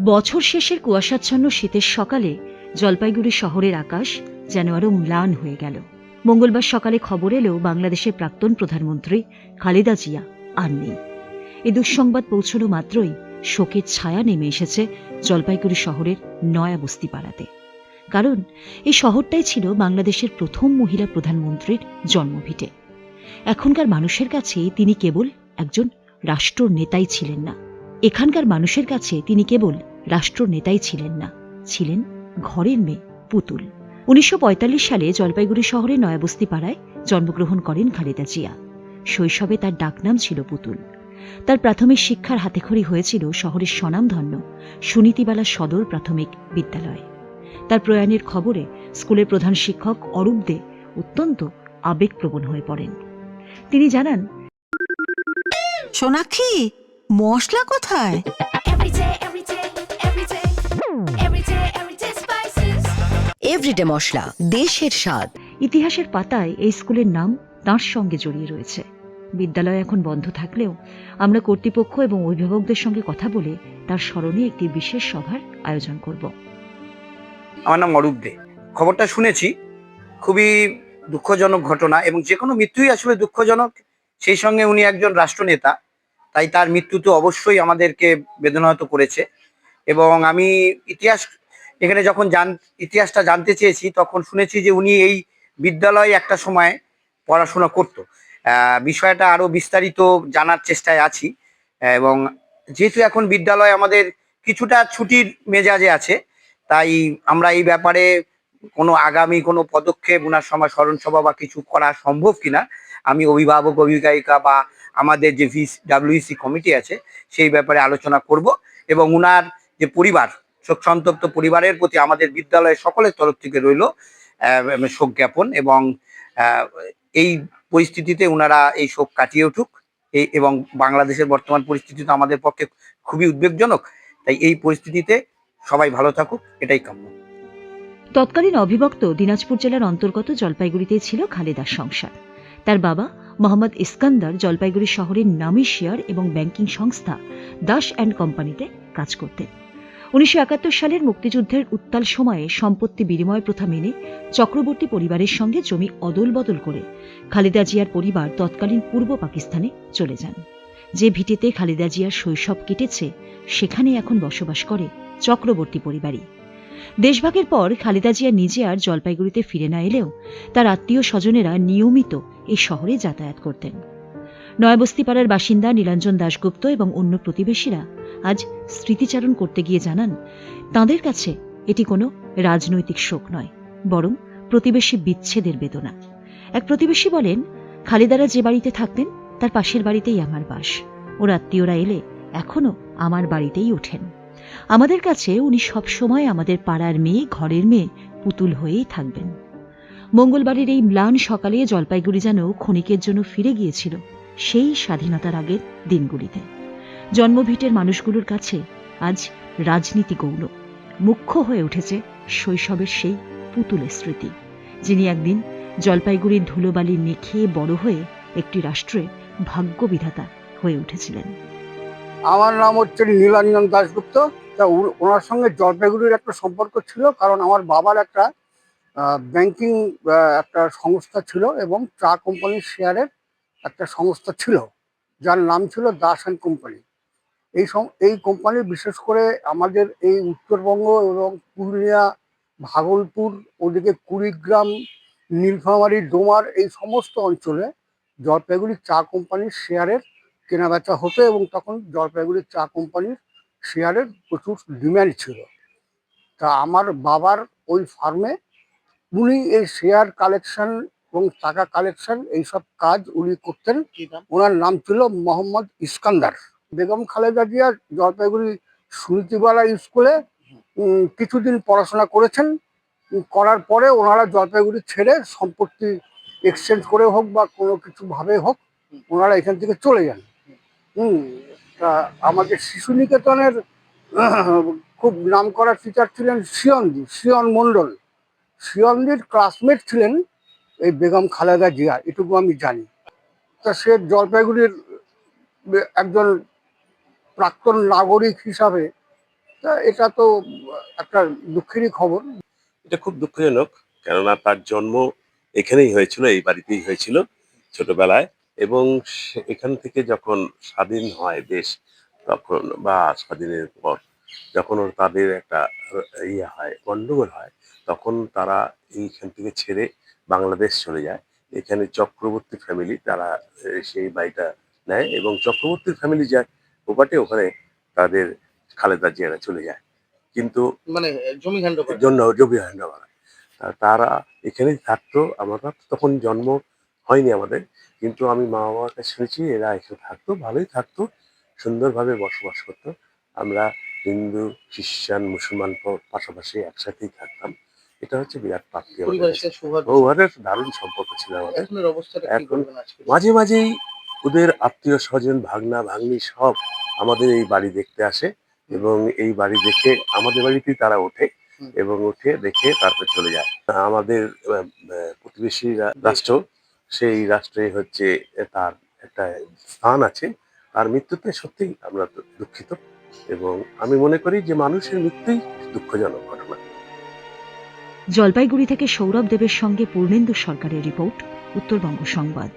বছর শেষের কুয়াশাচ্ছন্ন শীতের সকালে জলপাইগুড়ি শহরের আকাশ যেন আরো ম্লান হয়ে গেল। মঙ্গলবার সকালে খবর এলো বাংলাদেশের প্রাক্তন প্রধানমন্ত্রী খালেদা জিয়া আর নেই। এই দুঃসংবাদ পৌঁছানো মাত্রই শোকের ছায়া নেমে এসেছে জলপাইগুড়ি শহরের নয়া বস্তি পাড়াতে। কারণ এই শহরটাই ছিল বাংলাদেশের প্রথম মহিলা প্রধানমন্ত্রীর জন্মভিটে। এখনকার মানুষের কাছে তিনি কেবল একজন রাষ্ট্র নেতাই ছিলেন না, এখানকার মানুষের কাছে তিনি কেবল রাষ্ট্র নেতাই ছিলেন না, ছিলেন ঘরের মেয়ে পুতুল। ১৯৪৫ সালে জলপাইগুড়ি শহরের নয়াবস্তি পাড়ায় জন্মগ্রহণ করেন খালেদা জিয়া। শৈশবে তার ডাকনাম ছিল পুতুল। তার প্রাথমিক শিক্ষার হাতেখড়ি হয়েছিল শহরের স্বনামধন্য সুনীতিবালা সদর প্রাথমিক বিদ্যালয়। তার প্রয়াণের খবরে স্কুলের প্রধান শিক্ষক অরূপ দে অত্যন্ত আবেগপ্রবণ হয়ে পড়েন। তিনি জানান, সোনাক্ষী, মশলা কোথায়? এভরিডে মশলা, দেশের স্বাদ। ইতিহাসের পাতায় এই স্কুলের নাম তাঁর সঙ্গে জড়িয়ে রয়েছে। বিদ্যালয় এখন বন্ধ থাকলেও আমরা কর্তৃপক্ষ এবং অভিভাবকদের সঙ্গে কথা বলে তার স্মরণে একটি বিশেষ সভার আয়োজন করব। আমার নাম অরূপ দে। খবরটা শুনেছি, খুবই দুঃখজনক ঘটনা, এবং যে কোনো মৃত্যুই আসলে দুঃখজনক। সেই সঙ্গে উনি একজন রাষ্ট্রনেতা, তাই তার মৃত্যু তো অবশ্যই আমাদেরকে বেদনাহত করেছে। এবং আমি এখানে যখন ইতিহাসটা জানতে চেয়েছি, তখন শুনেছি যে উনি এই বিদ্যালয়ে একটা সময় পড়াশোনা করতো। বিষয়টা আরো বিস্তারিত জানার চেষ্টায় আছি, এবং যেহেতু এখন বিদ্যালয় আমাদের কিছুটা ছুটির মেজাজে আছে, তাই আমরা এই ব্যাপারে আগামী কোনো পদক্ষেপ, ওনার সময় স্মরণ সভা বা কিছু করা সম্ভব কিনা, আমি অভিভাবক অভিভাবিকা বা আমাদের যে ডাব্লিউসি কমিটি আছে সেই ব্যাপারে আলোচনা করব। এবং উনার যে পরিবার, শোক সন্তপ্ত পরিবারের প্রতি আমাদের বিদ্যালয়ের সকলের তরফ থেকে রইল শোক জ্ঞাপন। এবং এই পরিস্থিতিতে ওনারা এই শোক কাটিয়ে উঠুক। এবং বাংলাদেশের বর্তমান পরিস্থিতি তো আমাদের পক্ষে খুবই উদ্বেগজনক, তাই এই পরিস্থিতিতে সবাই ভালো থাকুক, এটাই কাম্য। তৎকালীন অবিভক্ত দিনাজপুর জেলার অন্তর্গত জলপাইগুড়িতেই ছিল খালেদার সংসার। তার বাবা মোহাম্মদ ইস্কান্দার জলপাইগুড়ি শহরের নামী শেয়ার এবং ব্যাংকিং সংস্থা দাস অ্যান্ড কোম্পানিতে কাজ করতেন। ১৯৭১ সালের মুক্তিযুদ্ধের উত্তাল সময়ে সম্পত্তি বিনিময় প্রথা মেনে চক্রবর্তী পরিবারের সঙ্গে জমি অদল বদল করে খালেদা জিয়ার পরিবার তৎকালীন পূর্ব পাকিস্তানে চলে যান। যে ভিটেতে খালেদা জিয়ার শৈশব কেটেছে, সেখানে এখন বসবাস করে চক্রবর্তী পরিবারই। দেশভাগের পর খালেদা জিয়া নিজে আর জলপাইগুড়িতে ফিরে না এলেও তার আত্মীয় স্বজনেরা নিয়মিত এই শহরে যাতায়াত করতেন। নয়াবস্তিপাড়ার বাসিন্দা নীলাঞ্জন দাশগুপ্ত এবং অন্য প্রতিবেশীরা আজ স্মৃতিচারণ করতে গিয়ে জানান, তাঁদের কাছে এটি কোনো রাজনৈতিক শোক নয়, বরং প্রতিবেশী বিচ্ছেদের বেদনা। এক প্রতিবেশী বলেন, খালেদারা যে বাড়িতে থাকতেন তার পাশের বাড়িতেই আমার বাস। ওর আত্মীয়রা এলে এখনো আমার বাড়িতেই ওঠেন। আমাদের কাছে উনি সবসময় আমাদের পাড়ার মেয়ে, ঘরের মেয়ে পুতুল হয়েই থাকবেন। মঙ্গলবারের এই ম্লান সকালে জলপাইগুড়ি যেন ক্ষণিকের জন্য ফিরে গিয়েছিল সেই স্বাধীনতার আগের দিনগুলিতে। জন্মভিটের মানুষগুলোর কাছে আজ রাজনীতি গৌণ। মুখ্য হয়ে উঠেছে শৈশবের সেই পুতুলের স্মৃতি, যিনি একদিন জলপাইগুড়ির ধুলোবালি মেখে বড় হয়ে একটি রাষ্ট্রের ভাগ্য বিধাতা হয়ে উঠেছিলেন। আমার নাম হচ্ছে নীলাঞ্জন দাশগুপ্ত। তা ওনার সঙ্গে জলপাইগুড়ির একটা সম্পর্ক ছিল, কারণ আমার বাবার একটা ব্যাংকিং একটা সংস্থা ছিল এবং চা কোম্পানির শেয়ারের একটা সংস্থা ছিল, যার নাম ছিল দাস অ্যান্ড কোম্পানি। এই কোম্পানি বিশেষ করে আমাদের এই উত্তরবঙ্গ এবং পুরুলিয়া, ভাগলপুর, ওদিকে কুড়িগ্রাম, নীলফামারী, ডোমার, এই সমস্ত অঞ্চলে জলপাইগুড়ির চা কোম্পানির শেয়ারের কেনাবেচা হতো, এবং তখন জলপাইগুড়ির চা কোম্পানির শেয়ারের প্রচুর ডিম্যান্ড ছিল। তা আমার বাবার ওই ফার্মে উনি এই শেয়ার কালেকশন এবং টাকা কালেকশন এইসব কাজ উনি করতেন। ওনার নাম ছিল মোহাম্মদ ইস্কান্দার। বেগম খালেদা জিয়া জলপাইগুড়ি সুনীতিবালা স্কুলে কিছুদিন পড়াশোনা করেছেন। করার পরে ওনারা জলপাইগুড়ি ছেড়ে সম্পত্তি এক্সচেঞ্জ করে হোক বা কোনো কিছু ভাবে হোক, ওনারা এখান থেকে চলে যান। তা আমাদের শিশু নিকেতনের খুব নামকরা টিচার ছিলেন শিয়ন মণ্ডল। শিয়নদির ক্লাসমেট ছিলেন এই বেগম খালেদা জিয়া, এটুকু আমি জানি। তা সে জলপাইগুড়ির একজন প্রাক্তন নাগরিক হিসাবে তা এটা তো একটা দুঃখেরই খবর। এটা খুব দুঃখজনক, কেননা তার জন্ম এখানেই হয়েছিল, এই বাড়িতেই হয়েছিল ছোটবেলায়। এবং এখান থেকে যখন স্বাধীন হয় দেশ, তখন বা স্বাধীনের পর যখন তাদের একটা ইয়ে হয়, গন্ডগোল হয়, তখন তারা এইখান থেকে ছেড়ে বাংলাদেশ চলে যায়। এখানে চক্রবর্তী ফ্যামিলি তারা সেই বাড়িটা নেয়, এবং চক্রবর্তী ফ্যামিলি যায় ওপাটে, ওখানে তাদের খালেদা জিয়ারা চলে যায়। কিন্তু মানে জমি হ্যান্ড জন্য জমি হয় না বলা। তারা এখানেই থাকতো, আমরা তো তখন জন্ম হয়নি আমাদের, কিন্তু আমি মা বাবার কাছে শুনেছি এরা এখানে থাকতো, ভালোই থাকতো, সুন্দরভাবে বসবাস করতো। আমরা হিন্দু, খ্রিস্টান, মুসলমান পাশাপাশি একসাথেই থাকতাম। এটা হচ্ছে বিরাট প্রাপ্তি আমাদের পরিবারের কাছে। সাথে সৌহার্দ্য। ওদের দারুণ সম্পর্ক ছিল আমাদের। এখনের অবস্থাটা কি এখন বলবেন আজকে? মাঝে মাঝেই ওদের আত্মীয় স্বজন, ভাগনা ভাগ্নি সব আমাদের এই বাড়ি দেখতে আসে, এবং এই বাড়ি দেখে আমাদের বাড়িতেই তারা ওঠে, হুম। এবং উঠে দেখে তারপর চলে যায়। আমাদের প্রতিবেশী রাষ্ট্র, সেই রাষ্ট্রে হচ্ছে তার একটা স্থান আছে। তার মৃত্যুতে সত্যিই আমরা দুঃখিত, এবং আমি মনে করি যে মানুষের মৃত্যুই দুঃখজনক ঘটনা। জলপাইগুড়ি থেকে সৌরভ দেবের সঙ্গে পূর্ণেন্দু সরকারের রিপোর্ট, উত্তরবঙ্গ সংবাদ।